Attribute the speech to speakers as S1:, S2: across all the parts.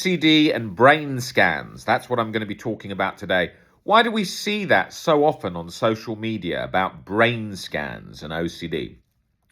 S1: OCD and brain scans. That's what I'm going to be talking about today. Why do we see that so often on social media about brain scans and OCD?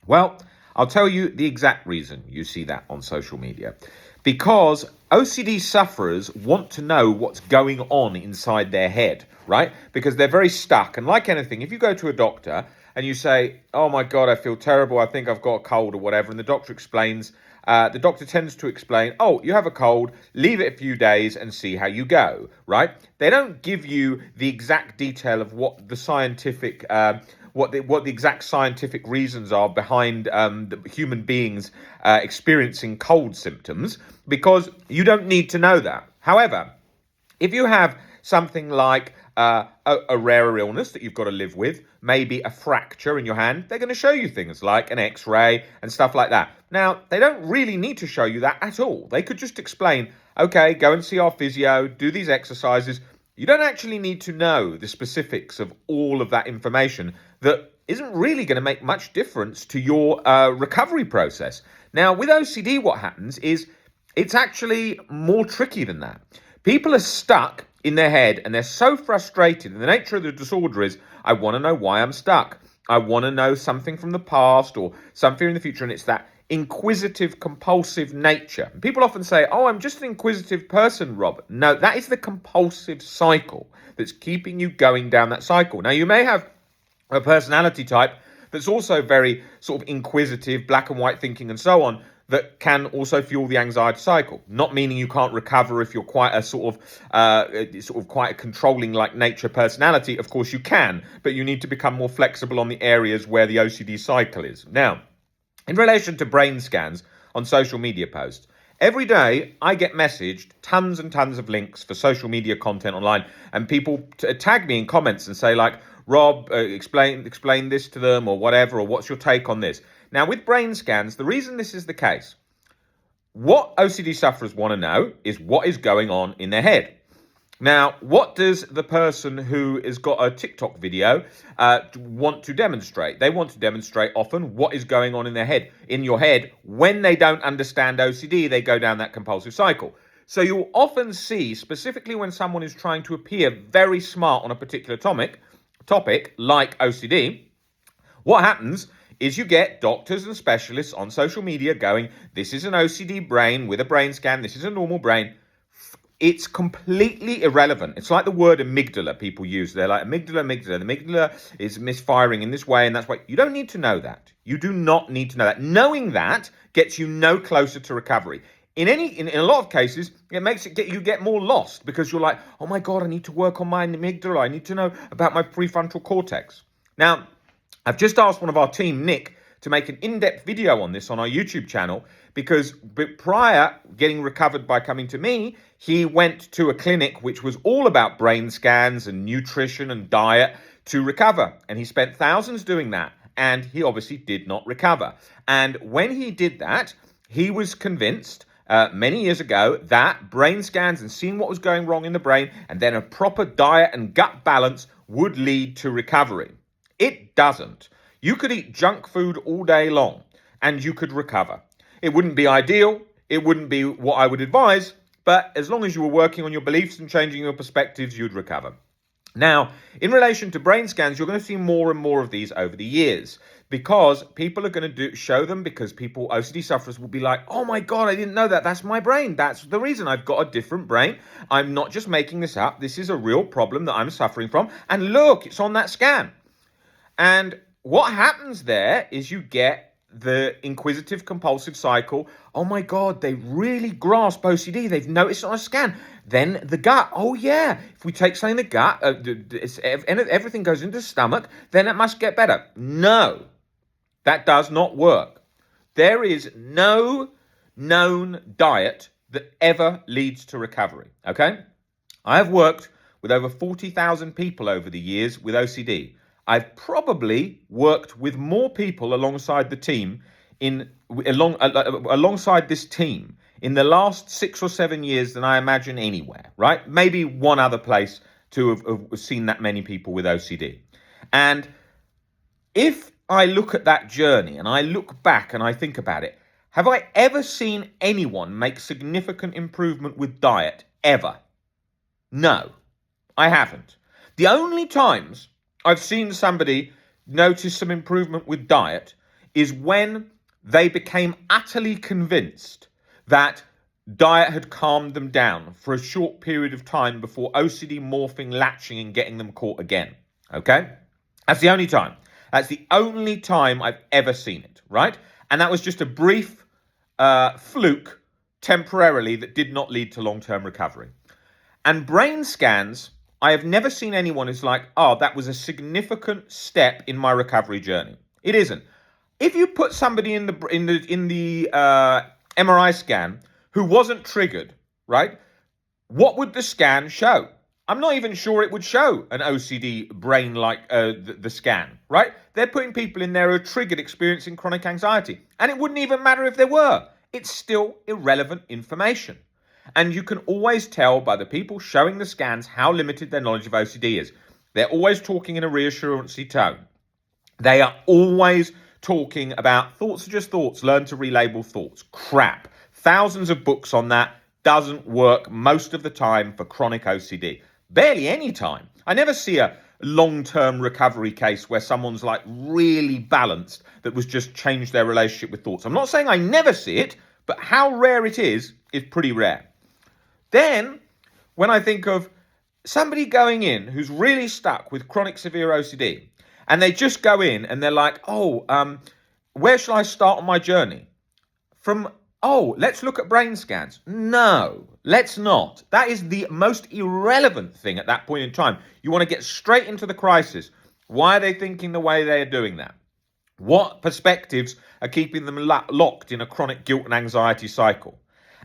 S1: Well, I'll tell you the exact reason you see that on social media. Because OCD sufferers want to know what's going on inside their head, right? Because they're very stuck. And like anything, if you go to a doctor and you say, oh my God, I feel terrible, I think I've got a cold or whatever, and the doctor explains, the doctor tends to explain, oh, you have a cold, leave it a few days and see how you go, right? They don't give you the exact detail of what the scientific what the exact scientific reasons are behind the human beings experiencing cold symptoms, because you don't need to know that. However, if you have something like a rarer illness that you've got to live with, maybe a fracture in your hand, they're going to show you things like an X-ray and stuff like that. Now, they don't really need to show you that at all. They could just explain, okay, go and see our physio, do these exercises. You don't actually need to know the specifics of all of that information that isn't really going to make much difference to your recovery process. Now, with OCD, what happens is it's actually more tricky than that. People are stuck in their head and they're so frustrated. And the nature of the disorder is, I want to know why I'm stuck. I want to know something from the past or something in the future. And it's that inquisitive, compulsive nature. And people often say, oh, I'm just an inquisitive person, Rob. No, that is the compulsive cycle that's keeping you going down that cycle. Now, you may have a personality type that's also very sort of inquisitive, black and white thinking and so on, that can also fuel the anxiety cycle. Not meaning you can't recover if you're quite a sort of quite a controlling like nature personality. Of course you can, but you need to become more flexible on the areas where the OCD cycle is. Now, in relation to brain scans on social media posts, every day I get messaged tons and tons of links for social media content online, and people tag me in comments and say like, Rob, explain this to them or whatever, or what's your take on this? Now, with brain scans, the reason this is the case, what OCD sufferers want to know is what is going on in their head. Now, what does the person who has got a TikTok video want to demonstrate? They want to demonstrate often what is going on in their head, in your head. When they don't understand OCD, they go down that compulsive cycle. So you'll often see, specifically when someone is trying to appear very smart on a particular topic like OCD, what happens is you get doctors and specialists on social media going, this is an OCD brain with a brain scan, this is a normal brain. It's completely irrelevant. It's like the word amygdala people use. They're like, amygdala. The amygdala is misfiring in this way, and that's why. You don't need to know that. You do not need to know that. Knowing that gets you no closer to recovery. In a lot of cases, it makes you get more lost, because you're like, oh my God, I need to work on my amygdala. I need to know about my prefrontal cortex. Now, I've just asked one of our team, Nick, to make an in-depth video on this on our YouTube channel, because prior getting recovered by coming to me, he went to a clinic which was all about brain scans and nutrition and diet to recover. And he spent thousands doing that. And he obviously did not recover. And when he did that, he was convinced many years ago that brain scans and seeing what was going wrong in the brain and then a proper diet and gut balance would lead to recovery. It doesn't. You could eat junk food all day long and you could recover. It wouldn't be ideal. It wouldn't be what I would advise. But as long as you were working on your beliefs and changing your perspectives, you'd recover. Now, in relation to brain scans, you're going to see more and more of these over the years, because people are going to show them, because OCD sufferers will be like, oh my God, I didn't know that. That's my brain. That's the reason I've got a different brain. I'm not just making this up. This is a real problem that I'm suffering from. And look, it's on that scan. And what happens there is you get the inquisitive compulsive cycle. Oh my God, they really grasp OCD. They've noticed on a scan. Then the gut. Oh yeah, if we take something in the gut, everything goes into the stomach, then it must get better. No, that does not work. There is no known diet that ever leads to recovery, okay? I have worked with over 40,000 people over the years with OCD. I've probably worked with more people alongside the team alongside this team in the last 6 or 7 years than I imagine anywhere, right? Maybe one other place to have seen that many people with OCD. And if I look at that journey and I look back and I think about it, Have I ever seen anyone make significant improvement with diet? Ever? No, I haven't. The only times I've seen somebody notice some improvement with diet is when they became utterly convinced that diet had calmed them down for a short period of time before OCD morphing, latching, and getting them caught again. Okay? That's the only time. That's the only time I've ever seen it, right? And that was just a brief fluke temporarily that did not lead to long-term recovery. And brain scans, I have never seen anyone who's like, oh, that was a significant step in my recovery journey. It isn't. If you put somebody in the MRI scan who wasn't triggered, right? What would the scan show? I'm not even sure it would show an OCD brain like the scan, right? They're putting people in there who are triggered, experiencing chronic anxiety. And it wouldn't even matter if there were. It's still irrelevant information. And you can always tell by the people showing the scans how limited their knowledge of OCD is. They're always talking in a reassurancy tone. They are always talking about thoughts are just thoughts, learn to relabel thoughts. Crap. Thousands of books on that. Doesn't work most of the time for chronic OCD. Barely any time. I never see a long-term recovery case where someone's like really balanced that was just changed their relationship with thoughts. I'm not saying I never see it, but how rare it is pretty rare. Then, when I think of somebody going in who's really stuck with chronic severe OCD, and they just go in and they're like, where shall I start on my journey? Let's look at brain scans. No, let's not. That is the most irrelevant thing at that point in time. You want to get straight into the crisis. Why are they thinking the way they are doing that? What perspectives are keeping them locked in a chronic guilt and anxiety cycle?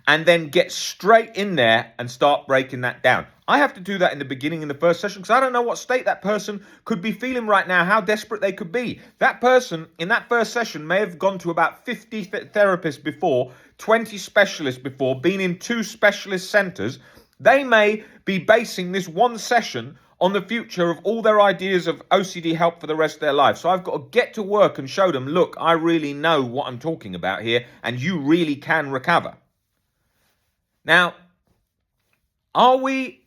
S1: And then get straight in there and start breaking that down. I have to do that in the beginning, in the first session, because I don't know what state that person could be feeling right now, how desperate they could be. That person in that first session may have gone to about 50 therapists before, 20 specialists before, been in 2 specialist centers. They may be basing this one session on the future of all their ideas of OCD help for the rest of their life. So I've got to get to work and show them, look, I really know what I'm talking about here, and you really can recover. Now, are we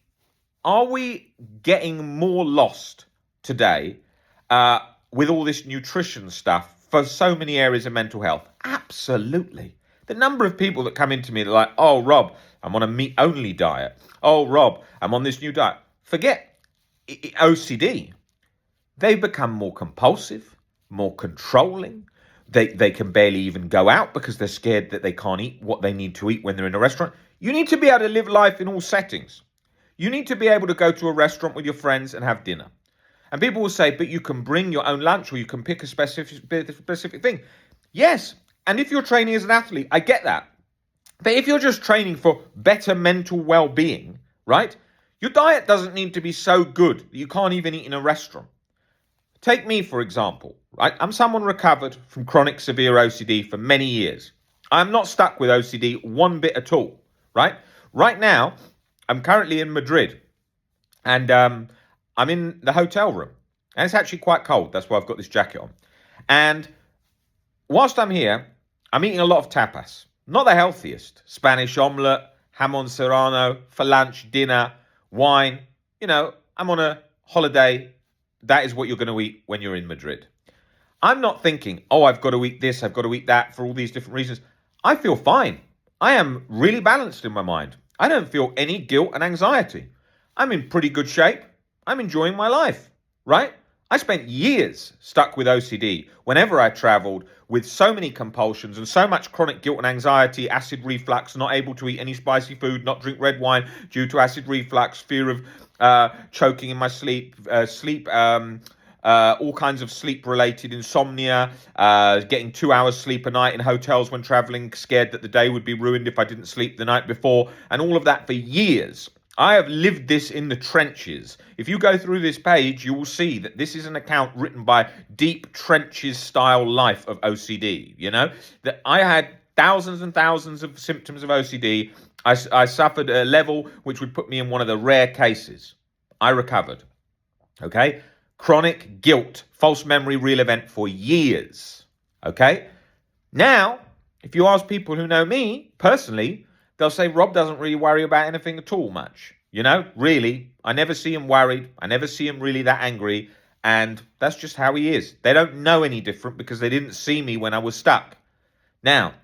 S1: getting more lost today with all this nutrition stuff for so many areas of mental health? Absolutely. The number of people that come into me, they're like, oh, Rob, I'm on a meat-only diet. Oh, Rob, I'm on this new diet. Forget OCD. They've become more compulsive, more controlling. They can barely even go out because they're scared that they can't eat what they need to eat when they're in a restaurant. You need to be able to live life in all settings. You need to be able to go to a restaurant with your friends and have dinner. And people will say, but you can bring your own lunch or you can pick a specific thing. Yes, and if you're training as an athlete, I get that. But if you're just training for better mental well-being, right, your diet doesn't need to be so good that you can't even eat in a restaurant. Take me, for example, right? I'm someone recovered from chronic severe OCD for many years. I'm not stuck with OCD one bit at all, right? Right now, I'm currently in Madrid and I'm in the hotel room and it's actually quite cold. That's why I've got this jacket on. And whilst I'm here, I'm eating a lot of tapas. Not the healthiest. Spanish omelette, jamon serrano, for lunch, dinner, wine. You know, I'm on a holiday. That is what you're going to eat when you're in Madrid. I'm not thinking, oh, I've got to eat this, I've got to eat that for all these different reasons. I feel fine. I am really balanced in my mind. I don't feel any guilt and anxiety. I'm in pretty good shape. I'm enjoying my life, right? I spent years stuck with OCD whenever I traveled with so many compulsions and so much chronic guilt and anxiety, acid reflux, not able to eat any spicy food, not drink red wine due to acid reflux, fear of choking in my sleep, all kinds of sleep-related insomnia, getting 2 hours sleep a night in hotels when traveling, scared that the day would be ruined if I didn't sleep the night before, and all of that for years. I have lived this in the trenches. If you go through this page, you will see that this is an account written by deep trenches style life of OCD, you know? That I had thousands and thousands of symptoms of OCD. I suffered a level which would put me in one of the rare cases. I recovered, okay? Chronic guilt, false memory, real event for years, okay? Now, if you ask people who know me personally, they'll say Rob doesn't really worry about anything at all much. Really, I never see him worried. I never see him really that angry. And that's just how he is. They don't know any different because they didn't see me when I was stuck. Now,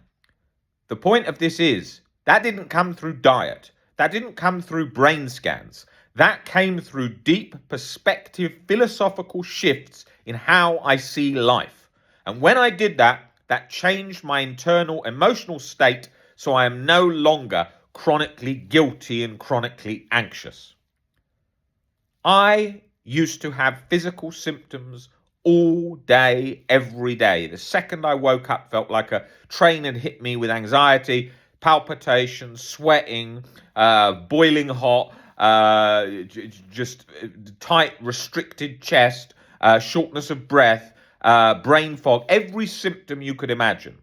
S1: the point of this is that didn't come through diet. That didn't come through brain scans. That came through deep perspective, philosophical shifts in how I see life. And when I did that, that changed my internal emotional state, so I am no longer chronically guilty and chronically anxious. I used to have physical symptoms all day, every day. The second I woke up, felt like a train had hit me with anxiety, palpitations, sweating, boiling hot, just tight, restricted chest, shortness of breath, brain fog, every symptom you could imagine.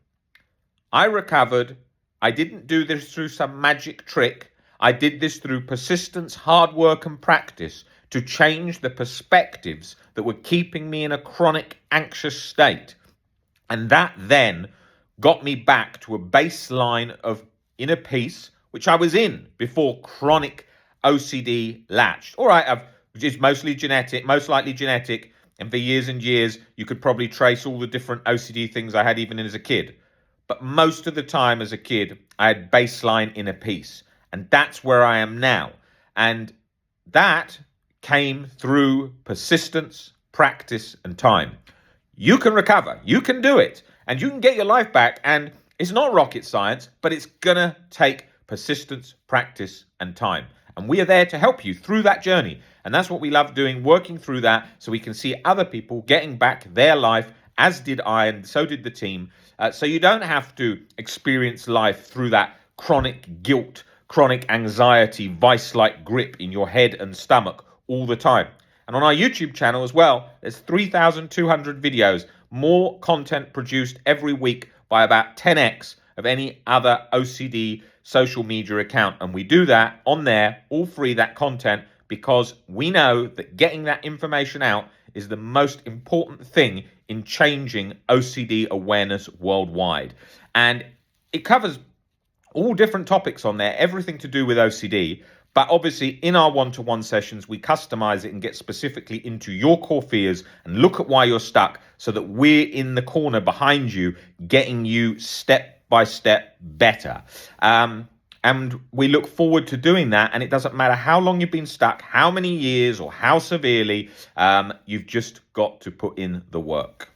S1: I recovered. I didn't do this through some magic trick. I did this through persistence, hard work, and practice to change the perspectives that were keeping me in a chronic anxious state. And that then got me back to a baseline of inner peace, which I was in before chronic OCD latched. All right, it's mostly genetic, most likely genetic. And for years and years, you could probably trace all the different OCD things I had even as a kid. But most of the time as a kid, I had baseline inner peace. And that's where I am now. And that came through persistence, practice, and time. You can recover. You can do it. And you can get your life back. And it's not rocket science, but it's going to take persistence, practice, and time. And we are there to help you through that journey. And that's what we love doing, working through that so we can see other people getting back their life, as did I, and so did the team. So you don't have to experience life through that chronic guilt, chronic anxiety, vice-like grip in your head and stomach all the time. And on our YouTube channel as well, there's 3,200 videos, more content produced every week by about 10x of any other OCD social media account. And we do that on there, all free, that content, because we know that getting that information out is the most important thing in changing OCD awareness worldwide. And it covers all different topics on there, everything to do with OCD. But obviously, in our one-to-one sessions, we customize it and get specifically into your core fears and look at why you're stuck so that we're in the corner behind you, getting you step by step better. And we look forward to doing that. And it doesn't matter how long you've been stuck, how many years or how severely, you've just got to put in the work.